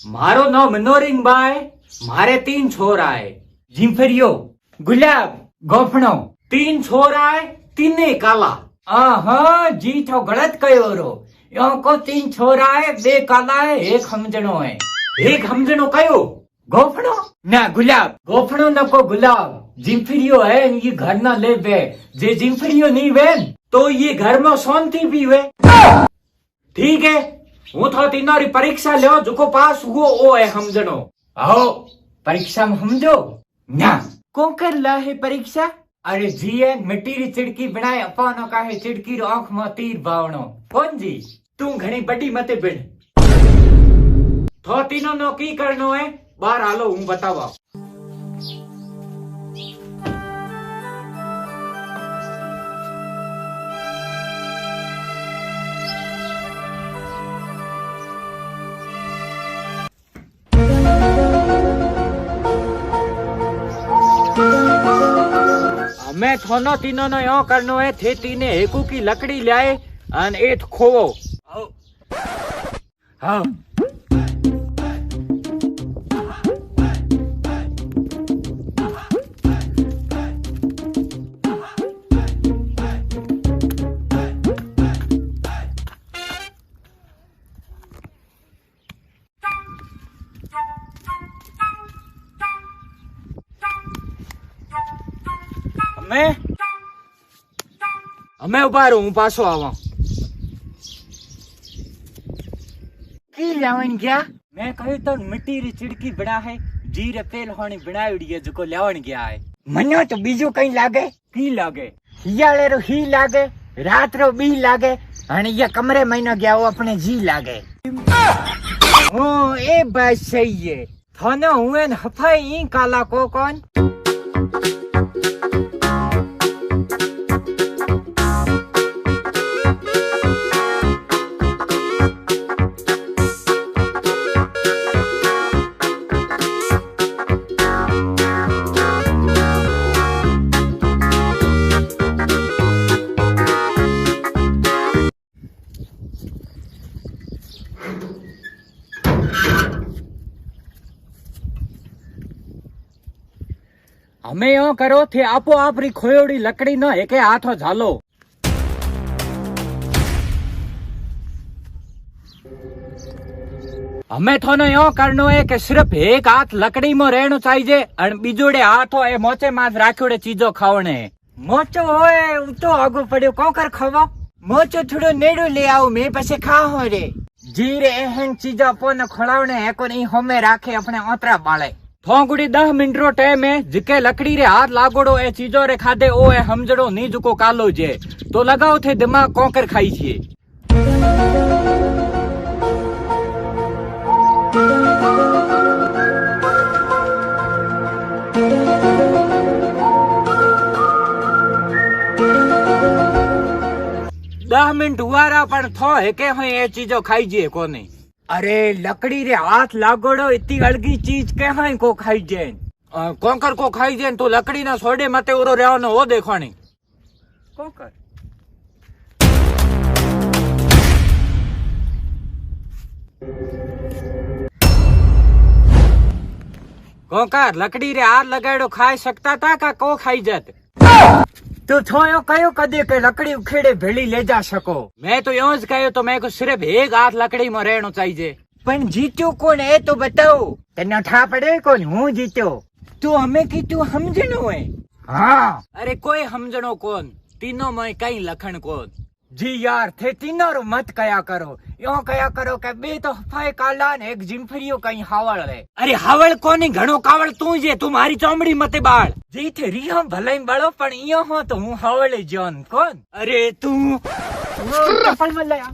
मारो नाम मनोरिंग बाय, मारे 3 छोरा है। जिम्फरियो, गुलाब, गोफणो, 3 छोरा है, 3 काला। हाँ जी तो गलत कयो रो। यो को 3 छोरा है, 2 काला है, 1 हमजणो है। 1 हमजणो कयो? गोफणो ना गुलाब, गोफणो न को गुलाब। जिम्फरियो है ये घर ना ले बे, जे जिम्फरियो नहीं वे तो ये घर में शांति भी वे। ठीक है, હું તો તીનારી પરીક્ષા લ્યો, જોકો પાસ હુઓ ઓ એ સમજણો। આવો પરીક્ષા में समझो ना कौन कर ला है परीक्षा? अरे जी है मिट्टी री चिड़की बनाए अपानो का है चिड़की रो आंख में तीर बावणो। कौन जी तू घणी बड़ी मते बिन तो तीनो नो की करनो है बाहर आलो हूं बतावा। मैं थोनो तीनो नो यो करनो है थे तीने हेकू की लकड़ी लाए अन एठ खोवो। हाँ અમે ઉભા રહું, હું પાછો આવા। की लावन गया? मैं कहू तो मिट्टी री चिड़की बना है, जी रे पेल होनी बनावड़ी है जो लावन गया है। मनो तो बीजो कहीं लागे। की लागे? हियाले रो ही लागे, रात रो बी लागे, अने ये कमरे महीना गया वो अपने जी लागे। ओ ए बात सही है। थाना हुए न हफाई काला को कौन? हमें यो करो थे आपो आप री खोयोड़ी लकड़ी न एके हाथो झालो। हमें थोनो यो करनो है कि सिर्फ एक हाथ लकड़ी में रहनो चाहिए और बीजोड़े हाथो ए मोचे माथ राख्योड़े चीजो खावणे। मोचो होए तो आगो पड़्यो कोकर खावा। मोचो थोड़ो नेड़ो ले आओ मैं पछे खाओ रे। जीरे एहन चीजो अपन खड़ावणे है को नहीं हमें राखे अपने ओतरा बाळे। थोंगुड़ी 10 मिनट रो टाइम है जिके लकड़ी रे हाथ लागोड़ो ए चीजो रे खादे ओ ए हमजड़ो नी जुको कालो जे तो लगाओ थे दिमाग कोकर खाई छे। दह मिनट हुआरा पण थो हेके हो ए चीजो खाई जे कोनी। अरे लकड़ी रे हाथ लागोड़ो इतनी अलगी चीज के हैं को खाई जेन कोंकर को खाई जेन तो लकड़ी ना सोडे मते उरो रेव न हो देखवानी कोंकर कोंकर लकड़ी रे हाथ लगाड़ो खाई सकता था का को खाई जात? तो छोयो कयो कदे के लकड़ी उखेड़े भेली ले जा सको। मैं तो यूं ज कयो तो मैं को सिर्फ एक हाथ लकड़ी में रहनो चाहिए। पण जीत्यो कौन है तो बताओ। तने ठा पड़े कौन हूँ जीत्यो? तू हमें की तू समझनो है? हाँ। अरे कोई समझनो कौन, तीनों में कई लखन कौन। जी यार थे तीनों रो मत कया करो, यो कया करो के बे तो हफाए काला ने एक जिम्फरियो कहीं हावड़ है। अरे हावड़ कोनी घणो कावड़ तू जे तुम्हारी चौमड़ी मते बाळ। जी थे रियो भलाई बड़ो पण इयो हो तो हूँ हावड़े जोन कौन। अरे तू चप्पल मत ले आ।